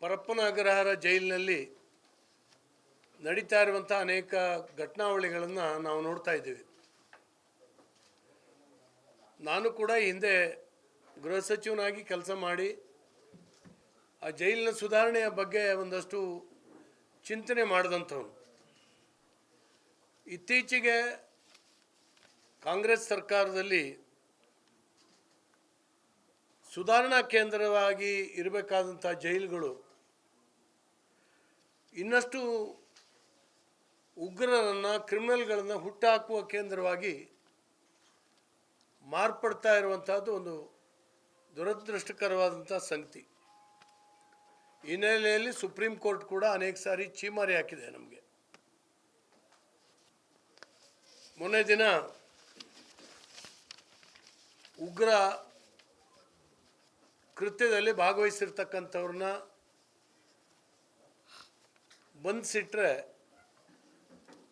ಪರಪ್ಪನ ಅಗ್ರಹಾರ ಜೈಲಿನಲ್ಲಿ ನಡೀತಾ ಇರುವಂಥ ಅನೇಕ ಘಟನಾವಳಿಗಳನ್ನು ನಾವು ನೋಡ್ತಾ ಇದ್ದೀವಿ. ನಾನು ಕೂಡ ಹಿಂದೆ ಗೃಹ ಸಚಿವನಾಗಿ ಕೆಲಸ ಮಾಡಿ ಆ ಜೈಲಿನ ಸುಧಾರಣೆಯ ಬಗ್ಗೆ ಒಂದಷ್ಟು ಚಿಂತನೆ ಮಾಡಿದಂಥವನು. ಇತ್ತೀಚೆಗೆ ಕಾಂಗ್ರೆಸ್ ಸರ್ಕಾರದಲ್ಲಿ ಸುಧಾರಣಾ ಕೇಂದ್ರವಾಗಿ ಇರಬೇಕಾದಂಥ ಜೈಲುಗಳು ಇನ್ನಷ್ಟು ಉಗ್ರರನ್ನು, ಕ್ರಿಮಿನಲ್ಗಳನ್ನು ಹುಟ್ಟಾಕುವ ಕೇಂದ್ರವಾಗಿ ಮಾರ್ಪಡ್ತಾ ಇರುವಂಥದ್ದು ಒಂದು ದುರದೃಷ್ಟಕರವಾದಂಥ ಸಂಗತಿ. ಈ ಹಿನ್ನೆಲೆಯಲ್ಲಿ ಸುಪ್ರೀಂ ಕೋರ್ಟ್ ಕೂಡ ಅನೇಕ ಸಾರಿ ಛೀಮಾರಿ ಹಾಕಿದೆ ನಮಗೆ. ಮೊನ್ನೆ ದಿನ ಉಗ್ರ ಕೃತ್ಯದಲ್ಲಿ ಭಾಗವಹಿಸಿರ್ತಕ್ಕಂಥವ್ರನ್ನ ಬಂಧಿಸಿಟ್ರೆ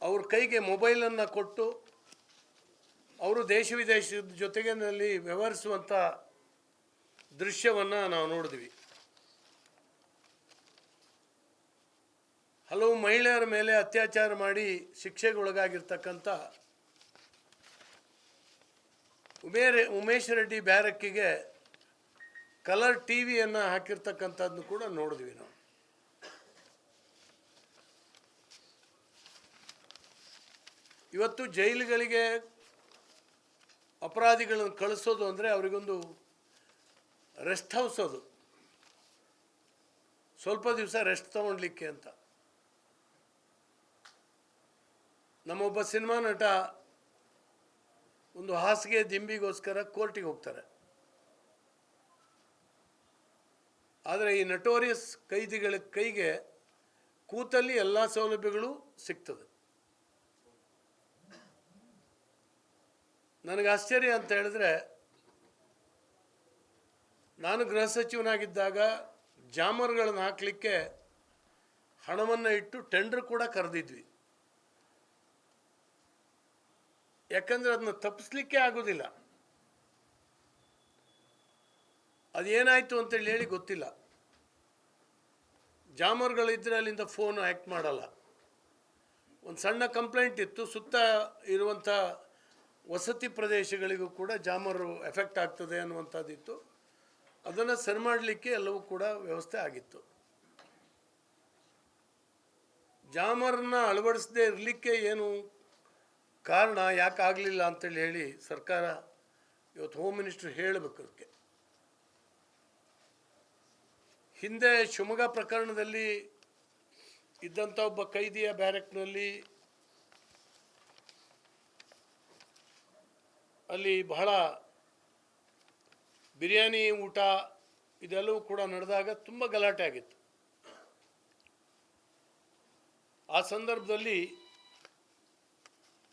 ಅವ್ರ ಕೈಗೆ ಮೊಬೈಲನ್ನು ಕೊಟ್ಟು ಅವರು ದೇಶ ವಿದೇಶದ ಜೊತೆಗಿನಲ್ಲಿ ವ್ಯವಹರಿಸುವಂಥ ದೃಶ್ಯವನ್ನು ನಾವು ನೋಡಿದ್ವಿ. ಹಲವು ಮಹಿಳೆಯರ ಮೇಲೆ ಅತ್ಯಾಚಾರ ಮಾಡಿ ಶಿಕ್ಷೆಗೊಳಗಾಗಿರ್ತಕ್ಕಂಥ ಉಮೇಶ್ ರೆಡ್ಡಿ ಬ್ಯಾರಕ್ಕಿಗೆ ಕಲರ್ ಟಿವಿಯನ್ನು ಹಾಕಿರ್ತಕ್ಕಂಥದ್ದನ್ನು ಕೂಡ ನೋಡಿದ್ವಿ ನಾವು. ಇವತ್ತು ಜೈಲುಗಳಿಗೆ ಅಪರಾಧಿಗಳನ್ನು ಕಳಿಸೋದು ಅಂದರೆ ಅವರಿಗೊಂದು ರೆಸ್ಟ್ ಹೌಸ್, ಅದು ಸ್ವಲ್ಪ ದಿವಸ ರೆಸ್ಟ್ ತಗೊಳ್ಲಿಕ್ಕೆ ಅಂತ. ನಮ್ಮೊಬ್ಬ ಸಿನಿಮಾ ನಟ ಒಂದು ಹಾಸಿಗೆ ದಿಂಬಿಗೋಸ್ಕರ ಕೋರ್ಟಿಗೆ ಹೋಗ್ತಾರೆ. ಆದರೆ ಈ ನಟೋರಿಯಸ್ ಕೈದಿಗಳ ಕೈಗೆ ಕೂತಲ್ಲಿ ಎಲ್ಲ ಸೌಲಭ್ಯಗಳು ಸಿಗ್ತದೆ. ನನಗೆ ಆಶ್ಚರ್ಯ ಅಂತ ಹೇಳಿದ್ರೆ, ನಾನು ಗೃಹ ಸಚಿವನಾಗಿದ್ದಾಗ ಜಾಮರ್ಗಳನ್ನು ಹಾಕಲಿಕ್ಕೆ ಹಣವನ್ನು ಇಟ್ಟು ಟೆಂಡರ್ ಕೂಡ ಕರೆದಿದ್ವಿ. ಯಾಕಂದರೆ ಅದನ್ನ ತಪ್ಪಿಸ್ಲಿಕ್ಕೆ ಆಗೋದಿಲ್ಲ. ಅದೇನಾಯಿತು ಅಂತೇಳಿ ಹೇಳಿ ಗೊತ್ತಿಲ್ಲ. ಜಾಮರ್ಗಳಿದ್ದರೆ ಅಲ್ಲಿಂದ ಫೋನ್ ಆ್ಯಕ್ಟ್ ಮಾಡಲ್ಲ. ಒಂದು ಸಣ್ಣ ಕಂಪ್ಲೇಂಟ್ ಇತ್ತು, ಸುತ್ತ ಇರುವಂಥ ವಸತಿ ಪ್ರದೇಶಗಳಿಗೂ ಕೂಡ ಜಾಮರು ಎಫೆಕ್ಟ್ ಆಗ್ತದೆ ಅನ್ನುವಂಥದ್ದಿತ್ತು. ಅದನ್ನು ಸರಿ ಮಾಡಲಿಕ್ಕೆ ಎಲ್ಲವೂ ಕೂಡ ವ್ಯವಸ್ಥೆ ಆಗಿತ್ತು. ಜಾಮರನ್ನ ಅಳವಡಿಸದೇ ಇರಲಿಕ್ಕೆ ಏನು ಕಾರಣ, ಯಾಕೆ ಆಗಲಿಲ್ಲ ಅಂತೇಳಿ ಹೇಳಿ ಸರ್ಕಾರ ಇವತ್ತು ಹೋಮ್ ಮಿನಿಸ್ಟ್ರು ಹೇಳಬೇಕು. ಅದಕ್ಕೆ ಹಿಂದೆ ಶಿವಮೊಗ್ಗ ಪ್ರಕರಣದಲ್ಲಿ ಇದ್ದಂಥ ಒಬ್ಬ ಕೈದಿಯ ಬ್ಯಾರಕ್ನಲ್ಲಿ ಅಲ್ಲಿ ಬಹಳ ಬಿರಿಯಾನಿ ಊಟ ಇದೆಲ್ಲವೂ ಕೂಡ ನಡೆದಾಗ ತುಂಬ ಗಲಾಟೆ ಆಗಿತ್ತು. ಆ ಸಂದರ್ಭದಲ್ಲಿ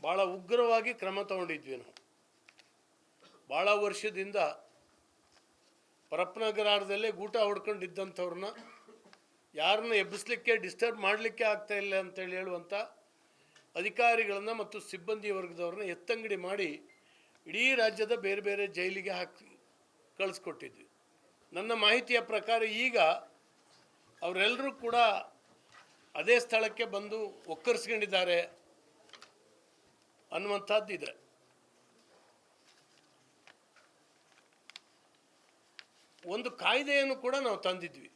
ಭಾಳ ಉಗ್ರವಾಗಿ ಕ್ರಮ ತಗೊಂಡಿದ್ವಿ ನಾವು. ಭಾಳ ವರ್ಷದಿಂದ ಪರಪ್ಪನ ಅಗ್ರಹಾರದಲ್ಲೇ ಗೂಟ ಹೊಡ್ಕೊಂಡಿದ್ದಂಥವ್ರನ್ನ ಯಾರನ್ನ ಎಬ್ಬಿಸ್ಲಿಕ್ಕೆ, ಡಿಸ್ಟರ್ಬ್ ಮಾಡಲಿಕ್ಕೆ ಆಗ್ತಾ ಇಲ್ಲ ಅಂತೇಳಿ ಹೇಳುವಂಥ ಅಧಿಕಾರಿಗಳನ್ನು ಮತ್ತು ಸಿಬ್ಬಂದಿ ವರ್ಗದವ್ರನ್ನ ಎತ್ತಂಗಡಿ ಮಾಡಿ ಇಡೀ ರಾಜ್ಯದ ಬೇರೆ ಬೇರೆ ಜೈಲಿಗೆ ಹಾಕಿ ಕಳಿಸ್ಕೊಟ್ಟಿದ್ವಿ. ನನ್ನ ಮಾಹಿತಿಯ ಪ್ರಕಾರ ಈಗ ಅವರೆಲ್ಲರೂ ಕೂಡ ಅದೇ ಸ್ಥಳಕ್ಕೆ ಬಂದು ಒಕ್ಕರಿಸ್ಕೊಂಡಿದ್ದಾರೆ ಅನ್ನುವಂಥದ್ದಿದೆ. ಒಂದು ಕಾಯ್ದೆಯನ್ನು ಕೂಡ ನಾವು ತಂದಿದ್ವಿ.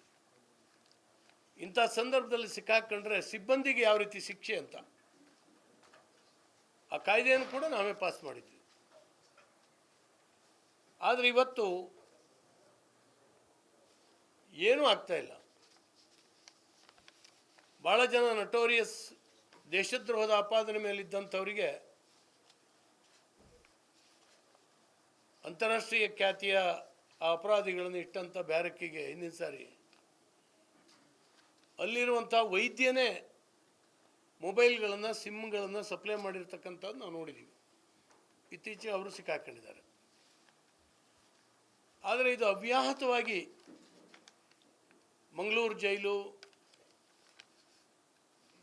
ಇಂಥ ಸಂದರ್ಭದಲ್ಲಿ ಸಿಕ್ಕಾಕೊಂಡ್ರೆ ಸಿಬ್ಬಂದಿಗೆ ಯಾವ ರೀತಿ ಶಿಕ್ಷೆ ಅಂತ ಆ ಕಾಯ್ದೆಯನ್ನು ಕೂಡ ನಾವೇ ಪಾಸ್ ಮಾಡಿದ್ವಿ. ಆದರೆ ಇವತ್ತು ಏನೂ ಆಗ್ತಾ ಇಲ್ಲ. ಭಾಳ ಜನ ನಟೋರಿಯಸ್ ದೇಶದ್ರೋಹದ ಆಪಾದನೆ ಮೇಲಿದ್ದಂಥವರಿಗೆ ಅಂತಾರಾಷ್ಟ್ರೀಯ ಖ್ಯಾತಿಯ ಆ ಅಪರಾಧಿಗಳನ್ನು ಇಟ್ಟಂಥ ಬ್ಯಾರಕ್ಕಿಗೆ ಹಿಂದಿನ ಸಾರಿ ಅಲ್ಲಿರುವಂಥ ವೈದ್ಯನೇ ಮೊಬೈಲ್ಗಳನ್ನು, ಸಿಮ್ಗಳನ್ನು ಸಪ್ಲೈ ಮಾಡಿರ್ತಕ್ಕಂಥದ್ದು ನಾವು ನೋಡಿದ್ದೀವಿ. ಇತ್ತೀಚೆಗೆ ಅವರು ಸಿಕ್ಕಾಕೊಂಡಿದ್ದಾರೆ. ಆದರೆ ಇದು ಅವ್ಯಾಹತವಾಗಿ ಮಂಗಳೂರು ಜೈಲು,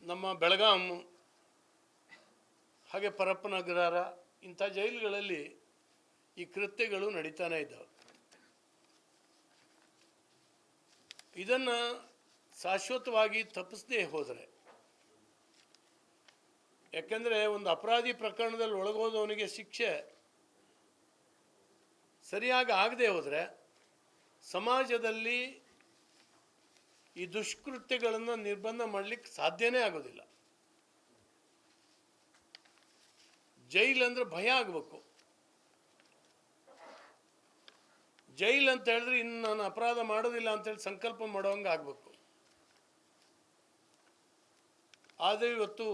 ನಮ್ಮ ಬೆಳಗಾಂ, ಹಾಗೆ ಪರಪ್ಪನ ಅಗ್ರಹಾರ ಇಂಥ ಜೈಲುಗಳಲ್ಲಿ ಈ ಕೃತ್ಯಗಳು ನಡೀತಾನೆ ಇದ್ದಾವೆ. ಇದನ್ನು ಶಾಶ್ವತವಾಗಿ ತಪ್ಪಿಸದೇ ಹೋದರೆ, ಯಾಕೆಂದರೆ ಒಂದು ಅಪರಾಧಿ ಪ್ರಕರಣದಲ್ಲಿ ಒಳಗೋದವನಿಗೆ ಶಿಕ್ಷೆ ಸರಿಯಾಗಿ ಆಗದೆ ಹೋದರೆ ಸಮಾಜದಲ್ಲಿ ಈ ದುಷ್ಕೃತ್ಯಗಳನ್ನು ನಿರ್ಬಂಧ ಮಾಡಲಿಕ್ಕೆ ಸಾಧ್ಯನೇ ಆಗೋದಿಲ್ಲ. ಜೈಲು ಅಂದರೆ ಭಯ ಆಗಬೇಕು. ಜೈಲು ಅಂತ ಹೇಳಿದ್ರೆ ಇನ್ನು ನಾನು ಅಪರಾಧ ಮಾಡೋದಿಲ್ಲ ಅಂತೇಳಿ ಸಂಕಲ್ಪ ಮಾಡೋಂಗೆ ಆಗಬೇಕು. ಆದರೆ ಇವತ್ತು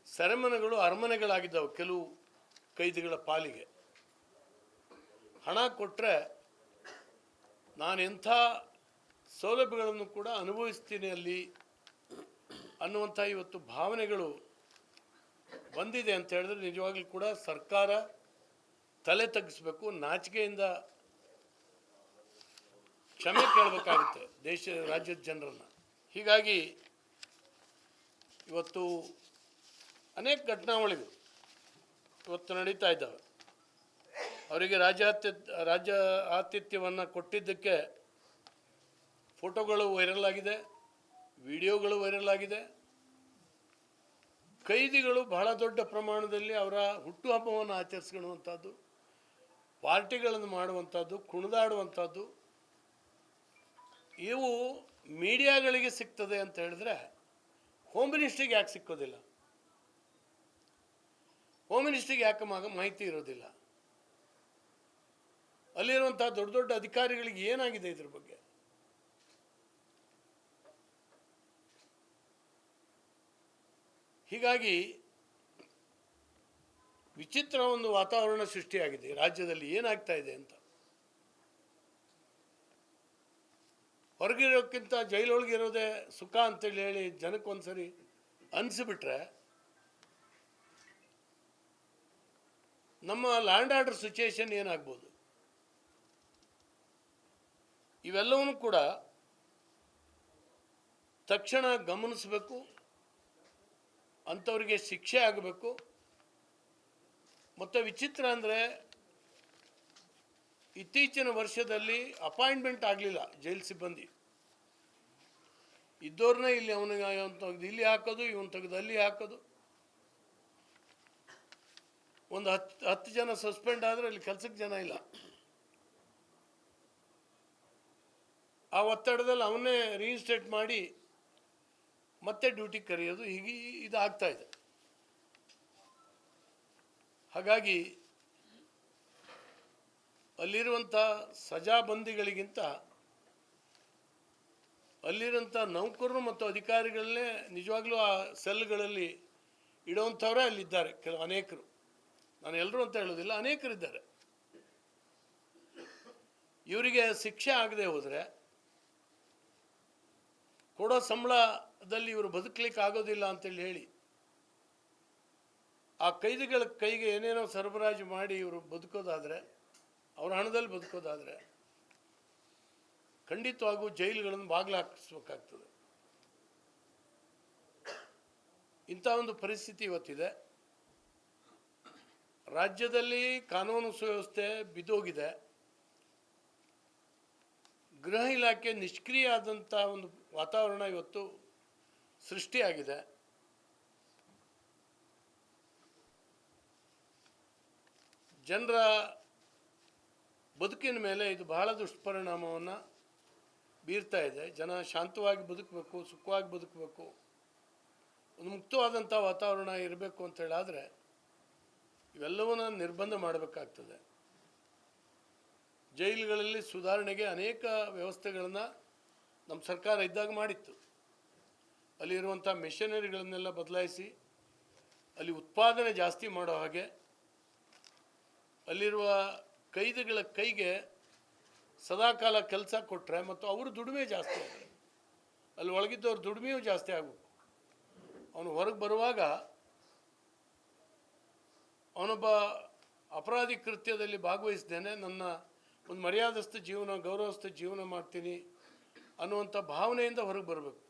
ಸೆರೆಮನೆಗಳು ಅರಮನೆಗಳಾಗಿದ್ದಾವೆ ಕೆಲವು ಕೈದಿಗಳ ಪಾಲಿಗೆ. ಹಣ ಕೊಟ್ಟರೆ ನಾನು ಎಂಥ ಸೌಲಭ್ಯಗಳನ್ನು ಕೂಡ ಅನುಭವಿಸ್ತೀನಿ ಅಲ್ಲಿ ಅನ್ನುವಂಥ ಇವತ್ತು ಭಾವನೆಗಳು ಬಂದಿದೆ ಅಂತ ಹೇಳಿದ್ರೆ ನಿಜವಾಗ್ಲೂ ಕೂಡ ಸರ್ಕಾರ ತಲೆ ತಗ್ಗಿಸ್ಬೇಕು, ನಾಚಿಕೆಯಿಂದ ಕ್ಷಮೆ ಕೇಳಬೇಕಾಗುತ್ತೆ ರಾಜ್ಯದ ಜನರನ್ನು. ಹೀಗಾಗಿ ಇವತ್ತು ಅನೇಕ ಘಟನಾವಳಿಗಳು ಇವತ್ತು ನಡೀತಾ ಇದ್ದಾವೆ. ಅವರಿಗೆ ರಾಜ್ಯ ಆತಿಥ್ಯವನ್ನು ಕೊಟ್ಟಿದ್ದಕ್ಕೆ ಫೋಟೋಗಳು ವೈರಲ್ ಆಗಿದೆ, ವಿಡಿಯೋಗಳು ವೈರಲ್ ಆಗಿದೆ. ಕೈದಿಗಳು ಬಹಳ ದೊಡ್ಡ ಪ್ರಮಾಣದಲ್ಲಿ ಅವರ ಹುಟ್ಟುಹಬ್ಬವನ್ನು ಆಚರಿಸ್ಕೊಳ್ಳುವಂಥದ್ದು, ಪಾರ್ಟಿಗಳನ್ನು ಮಾಡುವಂಥದ್ದು, ಕುಣಿದಾಡುವಂಥದ್ದು ಇವು ಮೀಡಿಯಾಗಳಿಗೆ ಸಿಗ್ತದೆ ಅಂತ ಹೇಳಿದ್ರೆ ಹೋಮ್ ಮಿನಿಸ್ಟ್ರಿಗೆ ಯಾಕೆ ಸಿಕ್ಕೋದಿಲ್ಲ? ಹೋಮ್ ಮಿನಿಸ್ಟ್ರಿಗೆ ಯಾಕೆ ಮಾಹಿತಿ ಇರೋದಿಲ್ಲ? ಅಲ್ಲಿರುವಂಥ ದೊಡ್ಡ ದೊಡ್ಡ ಅಧಿಕಾರಿಗಳಿಗೆ ಏನಾಗಿದೆ ಇದ್ರ ಬಗ್ಗೆ? ಹೀಗಾಗಿ ವಿಚಿತ್ರ ಒಂದು ವಾತಾವರಣ ಸೃಷ್ಟಿಯಾಗಿದೆ ರಾಜ್ಯದಲ್ಲಿ. ಏನಾಗ್ತಾ ಇದೆ ಅಂತ ಹೊರಗಿರೋಕ್ಕಿಂತ ಜೈಲೊಳಗಿರೋದೇ ಸುಖ ಅಂತೇಳಿ ಹೇಳಿ ಜನಕ್ಕೊಂದ್ಸರಿ ಅನಿಸಿಬಿಟ್ರೆ ನಮ್ಮ ಲ್ಯಾಂಡ್ ಆರ್ಡರ್ ಸಿಚುಯೇಷನ್ ಏನಾಗ್ಬೋದು? ಇವೆಲ್ಲವನ್ನೂ ಕೂಡ ತಕ್ಷಣ ಗಮನಿಸಬೇಕು, ಅಂಥವ್ರಿಗೆ ಶಿಕ್ಷೆ ಆಗಬೇಕು. ಮತ್ತು ವಿಚಿತ್ರ ಅಂದರೆ ಇತ್ತೀಚಿನ ವರ್ಷದಲ್ಲಿ ಅಪಾಯಿಂಟ್ಮೆಂಟ್ ಆಗಲಿಲ್ಲ ಜೈಲು ಸಿಬ್ಬಂದಿ. ಇದ್ದವ್ರನ್ನೇ ಇಲ್ಲಿ ಅವನಿಗೆ ಇವನು ತೆಗೆದು ಇಲ್ಲಿ ಹಾಕೋದು, ಇವನು ತೆಗೆದು ಅಲ್ಲಿ ಹಾಕೋದು. ಒಂದು 10 ಜನ ಸಸ್ಪೆಂಡ್ ಆದರೆ ಅಲ್ಲಿ ಕೆಲಸಕ್ಕೆ ಜನ ಇಲ್ಲ. ಆ ಒತ್ತಡದಲ್ಲಿ ಅವನ್ನೇ ರೀಇನ್ಸ್ಟೇಟ್ ಮಾಡಿ ಮತ್ತೆ ಡ್ಯೂಟಿ ಕರೆಯೋದು, ಹೀಗೆ ಇದು ಆಗ್ತಾ ಇದೆ. ಹಾಗಾಗಿ ಅಲ್ಲಿರುವಂಥ ಸಜಾಬಂದಿಗಳಿಗಿಂತ ಅಲ್ಲಿರುವಂಥ ನೌಕರರು ಮತ್ತು ಅಧಿಕಾರಿಗಳನ್ನೇ ನಿಜವಾಗ್ಲೂ ಆ ಸೆಲ್ಗಳಲ್ಲಿ ಇಡುವಂಥವರೇ ಅಲ್ಲಿದ್ದಾರೆ. ಅನೇಕರು, ನಾನು ಎಲ್ಲರೂ ಅಂತ ಹೇಳೋದಿಲ್ಲ, ಅನೇಕರಿದ್ದಾರೆ. ಇವರಿಗೆ ಶಿಕ್ಷೆ ಆಗದೆ ಹೋದರೆ ಕೊಡೋ ಸಂಬಳದಲ್ಲಿ ಇವರು ಬದುಕಲಿಕ್ಕೆ ಆಗೋದಿಲ್ಲ ಅಂತೇಳಿ ಹೇಳಿ ಆ ಕೈದಿಗಳ ಕೈಗೆ ಏನೇನೋ ಸರಬರಾಜು ಮಾಡಿ ಇವರು ಬದುಕೋದಾದರೆ, ಅವರ ಹಣದಲ್ಲಿ ಬದುಕೋದಾದರೆ ಖಂಡಿತವಾಗೂ ಜೈಲುಗಳನ್ನು ಬಾಗಿಲು ಹಾಕಿಸ್ಬೇಕಾಗ್ತದೆ. ಇಂಥ ಒಂದು ಪರಿಸ್ಥಿತಿ ಇವತ್ತಿದೆ. ರಾಜ್ಯದಲ್ಲಿ ಕಾನೂನು ಸುವ್ಯವಸ್ಥೆ ಬಿದ್ದೋಗಿದೆ. ಗೃಹ ಇಲಾಖೆ ನಿಷ್ಕ್ರಿಯ ಆದಂಥ ಒಂದು ವಾತಾವರಣ ಇವತ್ತು ಸೃಷ್ಟಿಯಾಗಿದೆ. ಜನರ ಬದುಕಿನ ಮೇಲೆ ಇದು ಬಹಳ ದುಷ್ಪರಿಣಾಮವನ್ನು ಬೀರ್ತಾ ಇದೆ. ಜನ ಶಾಂತವಾಗಿ ಬದುಕಬೇಕು, ಸುಖವಾಗಿ ಬದುಕಬೇಕು, ಒಂದು ಮುಕ್ತವಾದಂಥ ವಾತಾವರಣ ಇರಬೇಕು ಅಂತೇಳಾದರೆ ಇವೆಲ್ಲವನ್ನ ನಿರ್ಬಂಧ ಮಾಡಬೇಕಾಗ್ತದೆ. ಜೈಲುಗಳಲ್ಲಿ ಸುಧಾರಣೆಗೆ ಅನೇಕ ವ್ಯವಸ್ಥೆಗಳನ್ನು ನಮ್ಮ ಸರ್ಕಾರ ಇದ್ದಾಗ ಮಾಡಿತ್ತು. ಅಲ್ಲಿರುವಂಥ ಮೆಷಿನರಿಗಳನ್ನೆಲ್ಲ ಬದಲಾಯಿಸಿ ಅಲ್ಲಿ ಉತ್ಪಾದನೆ ಜಾಸ್ತಿ ಮಾಡೋ ಹಾಗೆ, ಅಲ್ಲಿರುವ ಕೈದಿಗಳ ಕೈಗೆ ಸದಾಕಾಲ ಕೆಲಸ ಕೊಟ್ಟರೆ ಮತ್ತು ಅವರು ದುಡಿಮೆ ಜಾಸ್ತಿ ಆಗ್ತದೆ. ಅಲ್ಲಿ ಒಳಗಿದ್ದವ್ರ ದುಡಿಮೆಯೂ ಜಾಸ್ತಿ ಆಗಬೇಕು. ಅವನು ಹೊರಗೆ ಬರುವಾಗ ಅವನೊಬ್ಬ ಅಪರಾಧಿ ಕೃತ್ಯದಲ್ಲಿ ಭಾಗವಹಿಸ್ದೇನೆ ನನ್ನ ಒಂದು ಮರ್ಯಾದಸ್ಥ ಜೀವನ, ಗೌರವಸ್ಥ ಜೀವನ ಮಾಡ್ತೀನಿ ಅನ್ನುವಂಥ ಭಾವನೆಯಿಂದ ಹೊರಗೆ ಬರಬೇಕು.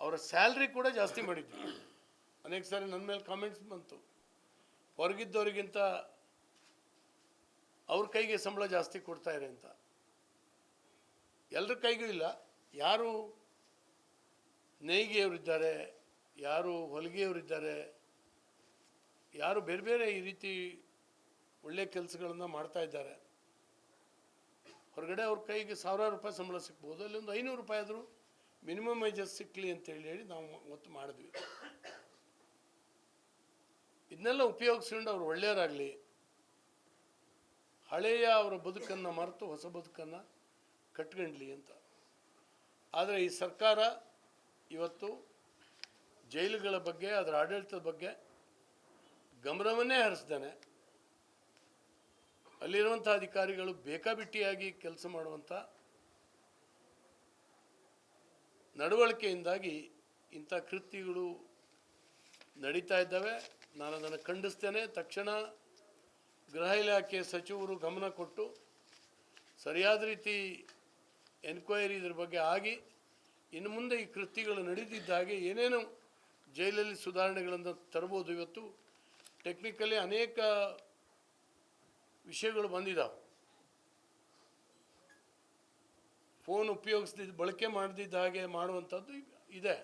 ಅವರ ಸ್ಯಾಲ್ರಿ ಕೂಡ ಜಾಸ್ತಿ ಮಾಡಿದ್ವಿ. ಅನೇಕ ಸಾರಿ ನನ್ನ ಮೇಲೆ ಕಾಮೆಂಟ್ಸ್ ಬಂತು, ಹೊರಗಿದ್ದವರಿಗಿಂತ ಅವ್ರ ಕೈಗೆ ಸಂಬಳ ಜಾಸ್ತಿ ಕೊಡ್ತಾಯಿದೆ ಅಂತ. ಎಲ್ಲರ ಕೈಗೂ ಇಲ್ಲ, ಯಾರು ನೇಯ್ಗೆಯವರಿದ್ದಾರೆ, ಯಾರು ಹೊಲಿಗೆಯವರಿದ್ದಾರೆ, ಯಾರು ಬೇರೆ ಬೇರೆ ಈ ರೀತಿ ಒಳ್ಳೆಯ ಕೆಲಸಗಳನ್ನು ಮಾಡ್ತಾ ಇದ್ದಾರೆ, ಹೊರಗಡೆ ಅವ್ರ ಕೈಗೆ ಸಾವಿರಾರು ರೂಪಾಯಿ ಸಂಬಳ ಸಿಗ್ಬೋದು, ಅಲ್ಲಿ ಒಂದು 500 ರೂಪಾಯಿ ಆದರೂ ಮಿನಿಮಮ್ ವೇಜಸ್ ಸಿಕ್ಕಲಿ ಅಂತೇಳಿ ನಾವು ಒತ್ತು ಮಾಡಿದ್ವಿ. ಇದನ್ನೆಲ್ಲ ಉಪಯೋಗಿಸ್ಕೊಂಡು ಅವ್ರು ಒಳ್ಳೆಯವರಾಗಲಿ, ಹಳೆಯ ಅವರ ಬದುಕನ್ನು ಮರೆತು ಹೊಸ ಬದುಕನ್ನು ಕಟ್ಕೊಂಡ್ಲಿ ಅಂತ. ಆದರೆ ಈ ಸರ್ಕಾರ ಇವತ್ತು ಜೈಲುಗಳ ಬಗ್ಗೆ, ಅದರ ಆಡಳಿತದ ಬಗ್ಗೆ ಗಮನವನ್ನೇ ಹರಿಸ್ದಾನೆ. ಅಲ್ಲಿರುವಂಥ ಅಧಿಕಾರಿಗಳು ಬೇಕಾಬಿಟ್ಟಿಯಾಗಿ ಕೆಲಸ ಮಾಡುವಂಥ ನಡವಳಿಕೆಯಿಂದಾಗಿ ಇಂಥ ಕೃತ್ಯಗಳು ನಡೀತಾ ಇದ್ದಾವೆ. ನಾನು ಅದನ್ನು ಖಂಡಿಸ್ತೇನೆ. ತಕ್ಷಣ ಗೃಹ ಇಲಾಖೆ ಸಚಿವರು ಗಮನ ಕೊಟ್ಟು ಸರಿಯಾದ ರೀತಿ ಎನ್ಕ್ವೈರಿ ಇದ್ರ ಬಗ್ಗೆ ಆಗಿ ಇನ್ನು ಮುಂದೆ ಈ ಕೃತ್ಯಗಳು ನಡೆದಿದ್ದಾಗೆ ಏನೇನು ಜೈಲಲ್ಲಿ ಸುಧಾರಣೆಗಳನ್ನು ತರ್ಬೋದು. ಇವತ್ತು ಟೆಕ್ನಿಕಲಿ ಅನೇಕ ವಿಷಯಗಳು ಬಂದಿದ್ದಾವೆ. ಫೋನ್ ಉಪಯೋಗಿಸ್ದಿದ್ದು ಬಳಕೆ ಮಾಡದಿದ್ದ ಹಾಗೆ ಮಾಡುವಂಥದ್ದು ಇದೆ.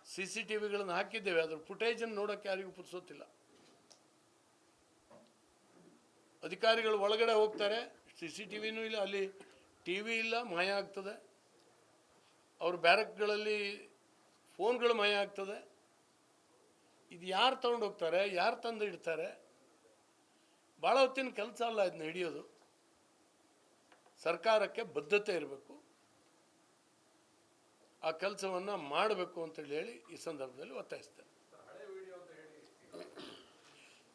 CCTVಗಳನ್ನು ಹಾಕಿದ್ದೇವೆ, ಅದ್ರ ಫುಟೇಜನ್ನು ನೋಡೋಕ್ಕೆ ಯಾರಿಗೂ ಪುರ್ಸೋತಿಲ್ಲ. ಅಧಿಕಾರಿಗಳು ಒಳಗಡೆ ಹೋಗ್ತಾರೆ, CCTVನೂ ಇಲ್ಲ, ಅಲ್ಲಿ TV ಇಲ್ಲ, ಮಾಯ ಆಗ್ತದೆ. ಅವ್ರ ಬ್ಯಾರಕ್ಗಳಲ್ಲಿ ಫೋನ್ಗಳು ಮಾಯ ಆಗ್ತದೆ. ಇದು ಯಾರು ತಗೊಂಡು ಹೋಗ್ತಾರೆ, ಯಾರು ತಂದು ಇಡ್ತಾರೆ? ಭಾಳ ಹೊತ್ತಿನ ಕೆಲಸ ಅಲ್ಲ ಇದನ್ನ ಹಿಡಿಯೋದು. ಸರ್ಕಾರಕ್ಕೆ ಬದ್ಧತೆ ಇರಬೇಕು, ಆ ಕೆಲಸವನ್ನು ಮಾಡಬೇಕು ಅಂತೇಳಿ ಹೇಳಿ ಈ ಸಂದರ್ಭದಲ್ಲಿ ಒತ್ತಾಯಿಸ್ತೇನೆ.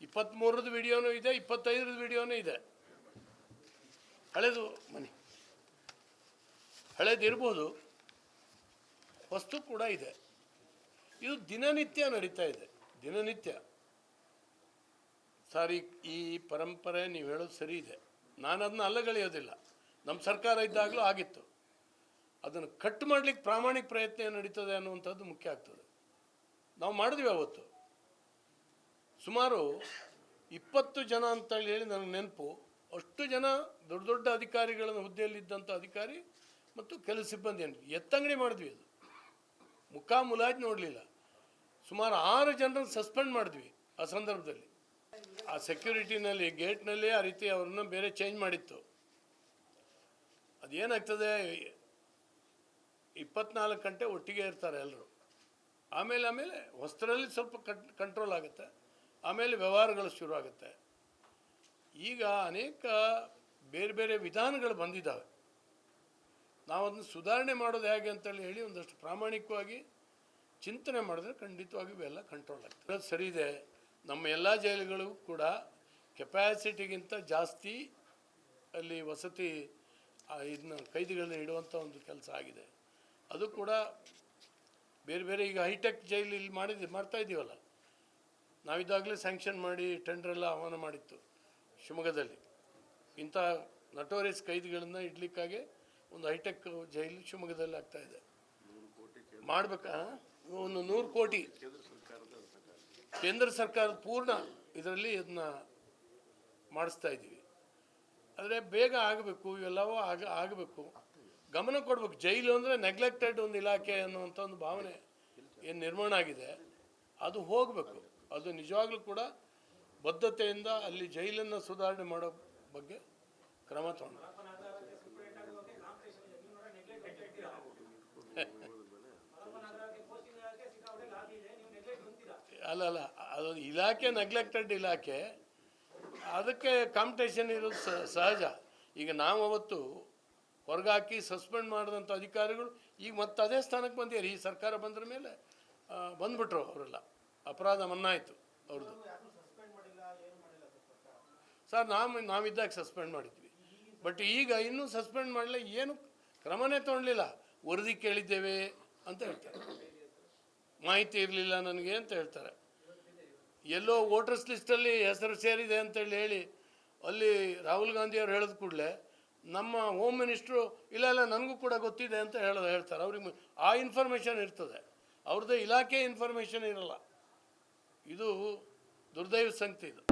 23ರದ ವಿಡಿಯೋನೂ ಇದೆ, 25ರದ ವಿಡಿಯೋನೂ ಇದೆ. ಹಳೇದು ಮನೆ ಹಳೇದು ಇರ್ಬೋದು, ವಸ್ತು ಕೂಡ ಇದೆ. ಇದು ದಿನನಿತ್ಯ ನಡೀತಾ ಇದೆ, ದಿನನಿತ್ಯ. ಸಾರಿ, ಈ ಪರಂಪರೆ ನೀವು ಹೇಳೋದು ಸರಿ ಇದೆ, ನಾನು ಅದನ್ನ ಅಲ್ಲಗಳೆಯೋದಿಲ್ಲ. ನಮ್ಮ ಸರ್ಕಾರ ಇದ್ದಾಗಲೂ ಆಗಿತ್ತು. ಅದನ್ನು ಕಟ್ ಮಾಡಲಿಕ್ಕೆ ಪ್ರಾಮಾಣಿಕ ಪ್ರಯತ್ನ ನಡೀತದೆ ಅನ್ನುವಂಥದ್ದು ಮುಖ್ಯ ಆಗ್ತದೆ. ನಾವು ಮಾಡಿದ್ವಿ ಅವತ್ತು. ಸುಮಾರು 20 ಜನ ಅಂತೇಳಿ ಹೇಳಿ ನನಗೆ ನೆನಪು. ಅಷ್ಟು ಜನ ದೊಡ್ಡ ದೊಡ್ಡ ಅಧಿಕಾರಿಗಳನ್ನು ಹುದ್ದೆಯಲ್ಲಿದ್ದಂಥ ಅಧಿಕಾರಿ ಮತ್ತು ಕೆಲವು ಸಿಬ್ಬಂದಿ ಎತ್ತಂಗಡಿ ಮಾಡಿದ್ವಿ. ಅದು ಮುಖಾಮುಲಾಜ್ ನೋಡಲಿಲ್ಲ. ಸುಮಾರು 6 ಜನರನ್ನು ಸಸ್ಪೆಂಡ್ ಮಾಡಿದ್ವಿ ಆ ಸಂದರ್ಭದಲ್ಲಿ. ಆ ಸೆಕ್ಯೂರಿಟಿನಲ್ಲಿ ಗೇಟ್ನಲ್ಲಿ ಆ ರೀತಿ ಅವ್ರನ್ನ ಬೇರೆ ಚೇಂಜ್ ಮಾಡಿತ್ತು. ಅದೇನಾಗ್ತದೆ, 24 ಗಂಟೆ ಒಟ್ಟಿಗೆ ಇರ್ತಾರೆ ಎಲ್ಲರೂ. ಆಮೇಲೆ ಹೊಸ್ತರಲ್ಲಿ ಸ್ವಲ್ಪ ಕಂಟ್ರೋಲ್ ಆಗುತ್ತೆ, ಆಮೇಲೆ ವ್ಯವಹಾರಗಳು ಶುರು ಆಗುತ್ತೆ. ಈಗ ಅನೇಕ ಬೇರೆ ಬೇರೆ ವಿಧಾನಗಳು ಬಂದಿದ್ದಾವೆ. ನಾವು ಅದನ್ನು ಸುಧಾರಣೆ ಮಾಡೋದು ಹೇಗೆ ಅಂತೇಳಿ ಹೇಳಿ ಒಂದಷ್ಟು ಪ್ರಾಮಾಣಿಕವಾಗಿ ಚಿಂತನೆ ಮಾಡಿದ್ರೆ ಖಂಡಿತವಾಗಿ ಇವೆಲ್ಲ ಕಂಟ್ರೋಲ್ ಆಗ್ತದೆ. ಅದು ಸರಿ ಇದೆ. ನಮ್ಮ ಎಲ್ಲ ಜೈಲುಗಳು ಕೂಡ ಕೆಪಾಸಿಟಿಗಿಂತ ಜಾಸ್ತಿ ಅಲ್ಲಿ ವಸತಿ ಇದನ್ನ ಕೈದಿಗಳನ್ನ ಇಡುವಂಥ ಒಂದು ಕೆಲಸ ಆಗಿದೆ. ಅದು ಕೂಡ ಬೇರೆ ಬೇರೆ ಈಗ ಹೈಟೆಕ್ ಜೈಲು ಇಲ್ಲಿ ಮಾಡ್ತಾ ಇದ್ದೀವಲ್ಲ, ನಾವಿದ್ದಾಗಲೇ ಸ್ಯಾಂಕ್ಷನ್ ಮಾಡಿ ಟೆಂಡ್ರೆಲ್ಲ ಆಹ್ವಾನ ಮಾಡಿತ್ತು ಶಿವಮೊಗ್ಗದಲ್ಲಿ. ಇಂಥ ನಟೋರಿಯಸ್ ಕೈದಿಗಳನ್ನು ಇಡ್ಲಿಕ್ಕಾಗಿ ಒಂದು ಹೈಟೆಕ್ ಜೈಲು ಶಿವಮೊಗ್ಗದಲ್ಲಿ ಆಗ್ತಾಯಿದೆ. ಮಾಡಬೇಕಾ? ಒಂದು 100 ಕೋಟಿ ಕೇಂದ್ರ ಸರ್ಕಾರದ ಪೂರ್ಣ ಇದರಲ್ಲಿ ಇದನ್ನ ಮಾಡಿಸ್ತಾ ಇದ್ದೀವಿ. ಆದರೆ ಬೇಗ ಆಗಬೇಕು, ಇವೆಲ್ಲವೂ ಆಗಬೇಕು, ಗಮನ ಕೊಡಬೇಕು. ಜೈಲು ಅಂದರೆ ನೆಗ್ಲೆಕ್ಟೆಡ್ ಒಂದು ಇಲಾಖೆ ಅನ್ನುವಂಥ ಒಂದು ಭಾವನೆ ಏನು ನಿರ್ಮಾಣ ಆಗಿದೆ, ಅದು ಹೋಗಬೇಕು. ಅದು ನಿಜವಾಗ್ಲೂ ಕೂಡ ಬದ್ಧತೆಯಿಂದ ಅಲ್ಲಿ ಜೈಲನ್ನು ಸುಧಾರಣೆ ಮಾಡೋ ಬಗ್ಗೆ ಕ್ರಮ ತಗೊಂಡು ಅಲ್ಲ ಅದೊಂದು ಇಲಾಖೆ ನೆಗ್ಲೆಕ್ಟೆಡ್ ಇಲಾಖೆ, ಅದಕ್ಕೆ ಕಾಂಪಿಟೇಷನ್ ಇರೋದು ಸಹಜ. ಈಗ ನಾವು ಅವತ್ತು ಹೊರಗಾಕಿ ಸಸ್ಪೆಂಡ್ ಮಾಡಿದಂಥ ಅಧಿಕಾರಿಗಳು ಈಗ ಮತ್ತೆ ಅದೇ ಸ್ಥಾನಕ್ಕೆ ಬಂದಿದ್ದಾರೆ. ಈ ಸರ್ಕಾರ ಬಂದ್ರ ಮೇಲೆ ಬಂದ್ಬಿಟ್ರು ಅವರೆಲ್ಲ. ಅಪರಾಧ ಮನ್ನಾ ಆಯಿತು ಅವ್ರದ್ದು. ಸರ್ ನಾವಿದ್ದಾಗ ಸಸ್ಪೆಂಡ್ ಮಾಡಿದ್ವಿ, ಬಟ್ ಈಗ ಇನ್ನೂ ಸಸ್ಪೆಂಡ್ ಮಾಡಲಿಲ್ಲ, ಏನು ಕ್ರಮನೇ ತೊಗೊಳ್ಳಿಲ್ಲ. ವರದಿ ಕೇಳಿದ್ದೇವೆ ಅಂತ ಹೇಳ್ತಾರೆ, ಮಾಹಿತಿ ಇರಲಿಲ್ಲ ನನಗೆ ಅಂತ ಹೇಳ್ತಾರೆ. ಎಲ್ಲೋ ವೋಟರ್ಸ್ ಲಿಸ್ಟಲ್ಲಿ ಹೆಸರು ಸೇರಿದೆ ಅಂತೇಳಿ ಹೇಳಿ ಅಲ್ಲಿ ರಾಹುಲ್ ಗಾಂಧಿಯವ್ರು ಹೇಳಿದ ಕೂಡಲೇ ನಮ್ಮ ಹೋಮ್ ಮಿನಿಸ್ಟ್ರು ಇಲ್ಲ ನನಗೂ ಕೂಡ ಗೊತ್ತಿದೆ ಅಂತ ಹೇಳ್ತಾರೆ. ಅವ್ರಿಗೆ ಆ ಇನ್ಫಾರ್ಮೇಷನ್ ಇರ್ತದೆ, ಅವ್ರದ್ದು ಇಲಾಖೆ ಇನ್ಫಾರ್ಮೇಷನ್ ಇರಲ್ಲ. ಇದು ದುರ್ದೈವ ಸಂಗತಿ ಇದು.